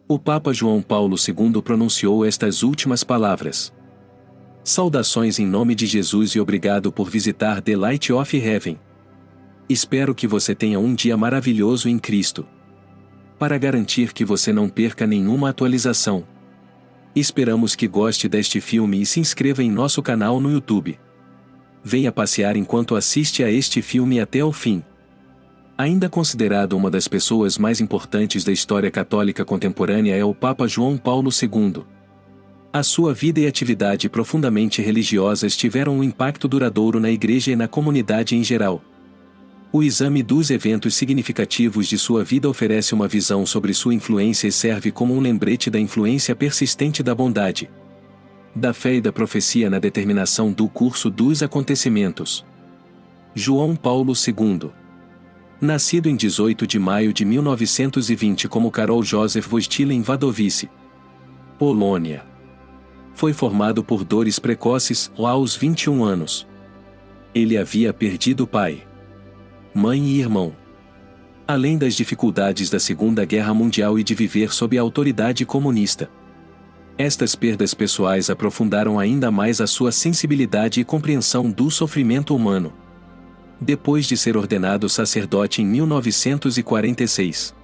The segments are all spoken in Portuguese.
O Papa João Paulo II pronunciou estas últimas palavras. Saudações em nome de Jesus e obrigado por visitar The Light of Heaven. Espero que você tenha um dia maravilhoso em Cristo. Para garantir que você não perca nenhuma atualização, esperamos que goste deste filme e se inscreva em nosso canal no YouTube. Venha passear enquanto assiste a este filme até o fim. Ainda considerado uma das pessoas mais importantes da história católica contemporânea é o Papa João Paulo II. A sua vida e atividade profundamente religiosas tiveram um impacto duradouro na Igreja e na comunidade em geral. O exame dos eventos significativos de sua vida oferece uma visão sobre sua influência e serve como um lembrete da influência persistente da bondade, da fé e da profecia na determinação do curso dos acontecimentos. João Paulo II. Nascido em 18 de maio de 1920 como Karol Józef Wojtyła em Wadowice, Polônia. Foi formado por dores precoces aos 21 anos. Ele havia perdido pai, mãe e irmão. Além das dificuldades da Segunda Guerra Mundial e de viver sob a autoridade comunista. Estas perdas pessoais aprofundaram ainda mais a sua sensibilidade e compreensão do sofrimento humano. Depois de ser ordenado sacerdote em 1946,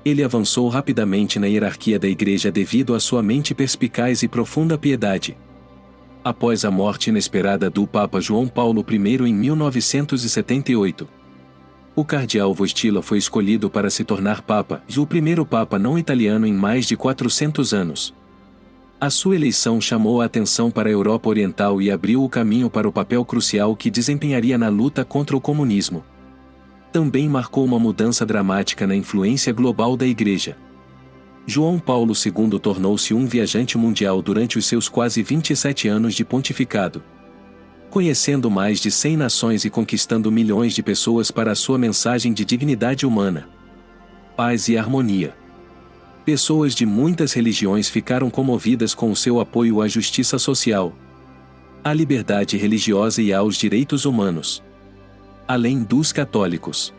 ele avançou rapidamente na hierarquia da Igreja devido à sua mente perspicaz e profunda piedade. Após a morte inesperada do Papa João Paulo I em 1978, o cardeal Wojtyła foi escolhido para se tornar Papa, e o primeiro Papa não italiano em mais de 400 anos. A sua eleição chamou a atenção para a Europa Oriental e abriu o caminho para o papel crucial que desempenharia na luta contra o comunismo. Também marcou uma mudança dramática na influência global da Igreja. João Paulo II tornou-se um viajante mundial durante os seus quase 27 anos de pontificado, conhecendo mais de 100 nações e conquistando milhões de pessoas para a sua mensagem de dignidade humana, paz e harmonia. Pessoas de muitas religiões ficaram comovidas com o seu apoio à justiça social, à liberdade religiosa e aos direitos humanos, além dos católicos.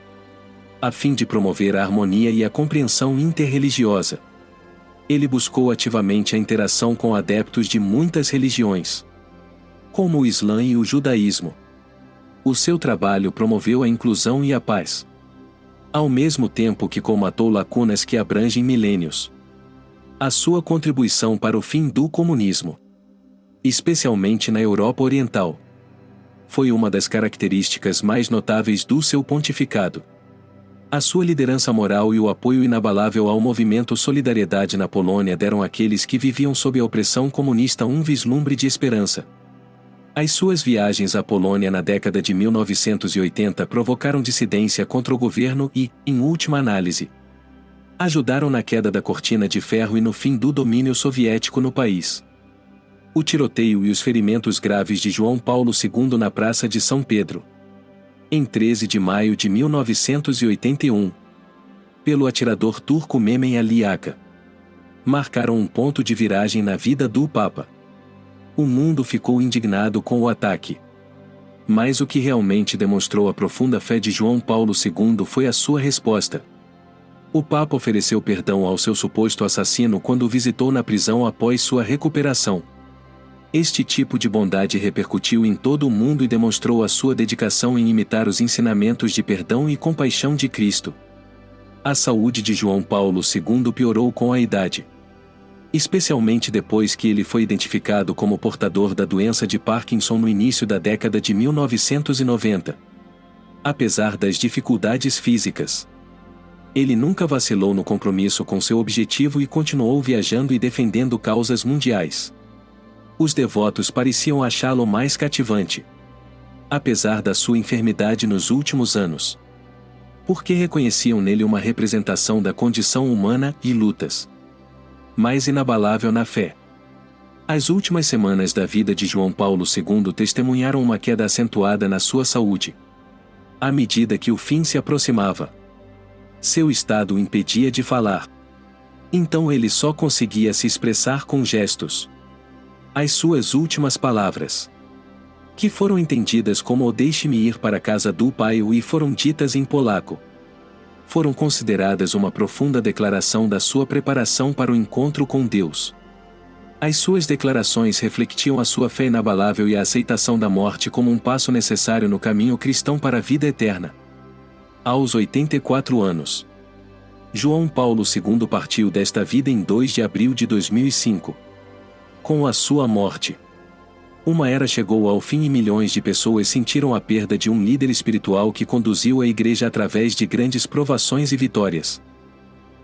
A fim de promover a harmonia e a compreensão interreligiosa, ele buscou ativamente a interação com adeptos de muitas religiões, como o Islã e o judaísmo. O seu trabalho promoveu a inclusão e a paz, ao mesmo tempo que colmatou lacunas que abrangem milênios. A sua contribuição para o fim do comunismo, especialmente na Europa Oriental, foi uma das características mais notáveis do seu pontificado. A sua liderança moral e o apoio inabalável ao movimento Solidariedade na Polônia deram àqueles que viviam sob a opressão comunista um vislumbre de esperança. As suas viagens à Polônia na década de 1980 provocaram dissidência contra o governo e, em última análise, ajudaram na queda da cortina de ferro e no fim do domínio soviético no país. O tiroteio e os ferimentos graves de João Paulo II na Praça de São Pedro, em 13 de maio de 1981, pelo atirador turco Mehmet Ali Aka, marcaram um ponto de viragem na vida do Papa. O mundo ficou indignado com o ataque. Mas o que realmente demonstrou a profunda fé de João Paulo II foi a sua resposta. O Papa ofereceu perdão ao seu suposto assassino quando o visitou na prisão após sua recuperação. Este tipo de bondade repercutiu em todo o mundo e demonstrou a sua dedicação em imitar os ensinamentos de perdão e compaixão de Cristo. A saúde de João Paulo II piorou com a idade, especialmente depois que ele foi identificado como portador da doença de Parkinson no início da década de 1990. Apesar das dificuldades físicas, ele nunca vacilou no compromisso com seu objetivo e continuou viajando e defendendo causas mundiais. Os devotos pareciam achá-lo mais cativante, apesar da sua enfermidade nos últimos anos, porque reconheciam nele uma representação da condição humana e lutas, mais inabalável na fé. As últimas semanas da vida de João Paulo II testemunharam uma queda acentuada na sua saúde. À medida que o fim se aproximava, seu estado o impedia de falar. Então ele só conseguia se expressar com gestos. As suas últimas palavras, que foram entendidas como "o deixe-me ir para a casa do pai" e foram ditas em polaco, foram consideradas uma profunda declaração da sua preparação para o encontro com Deus. As suas declarações refletiam a sua fé inabalável e a aceitação da morte como um passo necessário no caminho cristão para a vida eterna. Aos 84 anos, João Paulo II partiu desta vida em 2 de abril de 2005. Com a sua morte, uma era chegou ao fim e milhões de pessoas sentiram a perda de um líder espiritual que conduziu a igreja através de grandes provações e vitórias.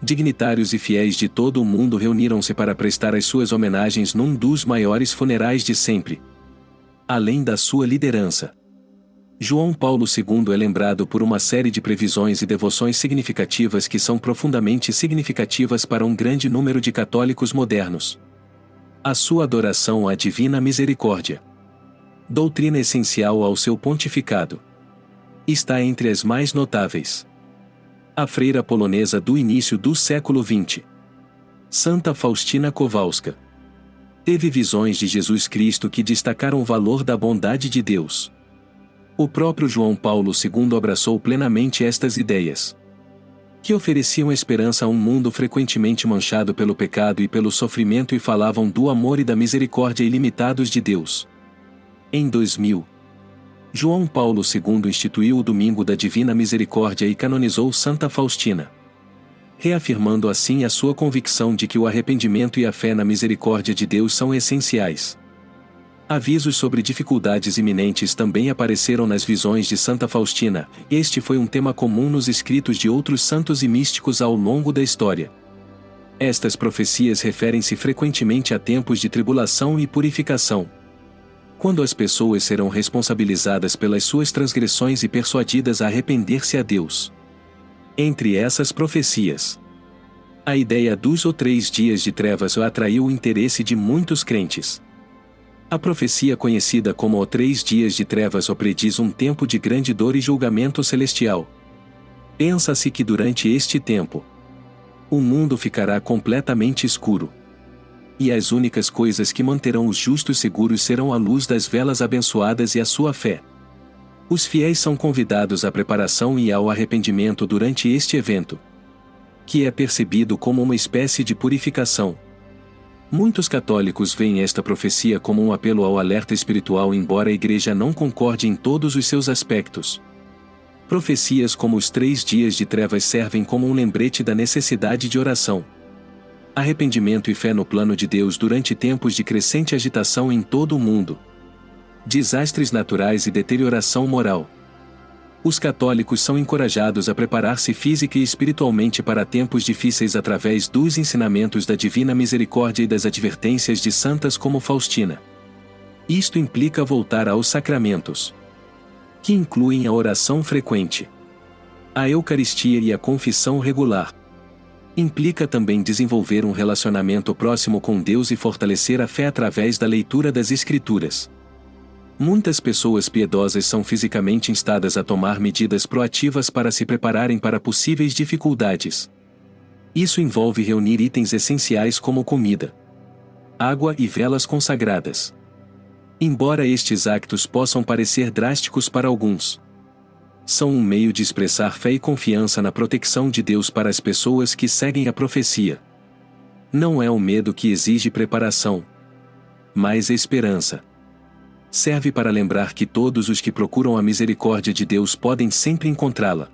Dignitários e fiéis de todo o mundo reuniram-se para prestar as suas homenagens num dos maiores funerais de sempre. Além da sua liderança, João Paulo II é lembrado por uma série de previsões e devoções significativas que são profundamente significativas para um grande número de católicos modernos. A sua adoração à Divina Misericórdia, doutrina essencial ao seu pontificado, está entre as mais notáveis. A freira polonesa do início do século XX, Santa Faustina Kowalska, teve visões de Jesus Cristo que destacaram o valor da bondade de Deus. O próprio João Paulo II abraçou plenamente estas ideias, que ofereciam esperança a um mundo frequentemente manchado pelo pecado e pelo sofrimento e falavam do amor e da misericórdia ilimitados de Deus. Em 2000, João Paulo II instituiu o Domingo da Divina Misericórdia e canonizou Santa Faustina, reafirmando assim a sua convicção de que o arrependimento e a fé na misericórdia de Deus são essenciais. Avisos sobre dificuldades iminentes também apareceram nas visões de Santa Faustina. Este foi um tema comum nos escritos de outros santos e místicos ao longo da história. Estas profecias referem-se frequentemente a tempos de tribulação e purificação, quando as pessoas serão responsabilizadas pelas suas transgressões e persuadidas a arrepender-se a Deus. Entre essas profecias, a ideia dos ou 3 dias de trevas atraiu o interesse de muitos crentes. A profecia conhecida como os 3 dias de trevas prediz um tempo de grande dor e julgamento celestial. Pensa-se que durante este tempo, o mundo ficará completamente escuro. E as únicas coisas que manterão os justos seguros serão a luz das velas abençoadas e a sua fé. Os fiéis são convidados à preparação e ao arrependimento durante este evento, que é percebido como uma espécie de purificação. Muitos católicos veem esta profecia como um apelo ao alerta espiritual, embora a Igreja não concorde em todos os seus aspectos. Profecias como os 3 dias de trevas servem como um lembrete da necessidade de oração, arrependimento e fé no plano de Deus durante tempos de crescente agitação em todo o mundo, desastres naturais e deterioração moral. Os católicos são encorajados a preparar-se física e espiritualmente para tempos difíceis através dos ensinamentos da Divina Misericórdia e das advertências de santas como Faustina. Isto implica voltar aos sacramentos, que incluem a oração frequente, a Eucaristia e a confissão regular. Implica também desenvolver um relacionamento próximo com Deus e fortalecer a fé através da leitura das Escrituras. Muitas pessoas piedosas são fisicamente instadas a tomar medidas proativas para se prepararem para possíveis dificuldades. Isso envolve reunir itens essenciais como comida, água e velas consagradas. Embora estes actos possam parecer drásticos para alguns, são um meio de expressar fé e confiança na proteção de Deus para as pessoas que seguem a profecia. Não é o medo que exige preparação, mas a esperança. Serve para lembrar que todos os que procuram a misericórdia de Deus podem sempre encontrá-la,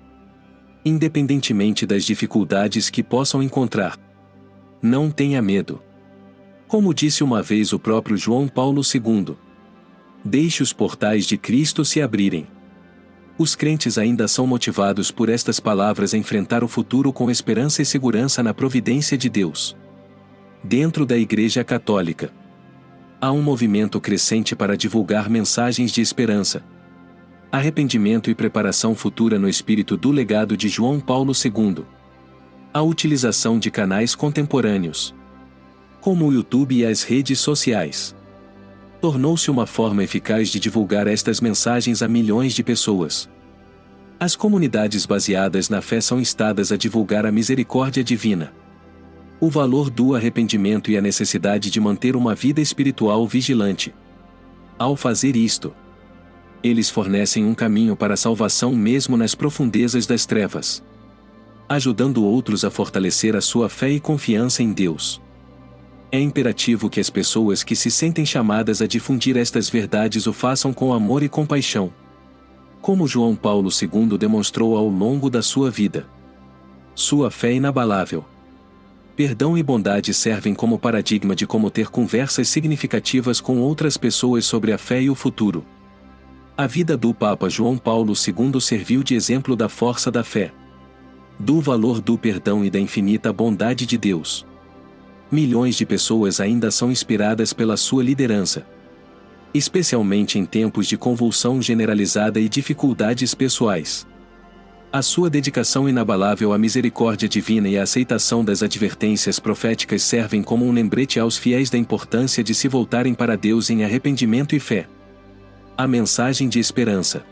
independentemente das dificuldades que possam encontrar. Não tenha medo. Como disse uma vez o próprio João Paulo II, deixe os portais de Cristo se abrirem. Os crentes ainda são motivados por estas palavras a enfrentar o futuro com esperança e segurança na providência de Deus. Dentro da Igreja Católica, há um movimento crescente para divulgar mensagens de esperança, arrependimento e preparação futura no espírito do legado de João Paulo II. A utilização de canais contemporâneos, como o YouTube e as redes sociais, tornou-se uma forma eficaz de divulgar estas mensagens a milhões de pessoas. As comunidades baseadas na fé são instadas a divulgar a misericórdia divina, o valor do arrependimento e a necessidade de manter uma vida espiritual vigilante. Ao fazer isto, eles fornecem um caminho para a salvação mesmo nas profundezas das trevas. ajudando outros a fortalecer a sua fé e confiança em Deus. É imperativo que as pessoas que se sentem chamadas a difundir estas verdades o façam com amor e compaixão, como João Paulo II demonstrou ao longo da sua vida. Sua fé inabalável, perdão e bondade servem como paradigma de como ter conversas significativas com outras pessoas sobre a fé e o futuro. A vida do Papa João Paulo II serviu de exemplo da força da fé, do valor do perdão e da infinita bondade de Deus. Milhões de pessoas ainda são inspiradas pela sua liderança, especialmente em tempos de convulsão generalizada e dificuldades pessoais. A sua dedicação inabalável à misericórdia divina e à aceitação das advertências proféticas servem como um lembrete aos fiéis da importância de se voltarem para Deus em arrependimento e fé. A mensagem de esperança,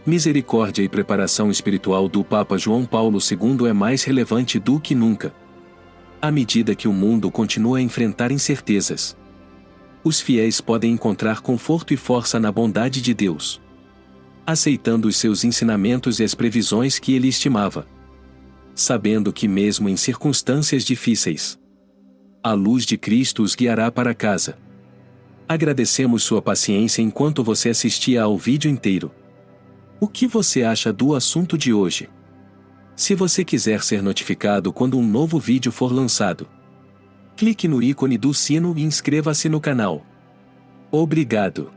misericórdia e preparação espiritual do Papa João Paulo II é mais relevante do que nunca. À medida que o mundo continua a enfrentar incertezas, os fiéis podem encontrar conforto e força na bondade de Deus, aceitando os seus ensinamentos e as previsões que ele estimava, sabendo que mesmo em circunstâncias difíceis, a luz de Cristo os guiará para casa. Agradecemos sua paciência enquanto você assistia ao vídeo inteiro. O que você acha do assunto de hoje? Se você quiser ser notificado quando um novo vídeo for lançado, clique no ícone do sino e inscreva-se no canal. Obrigado.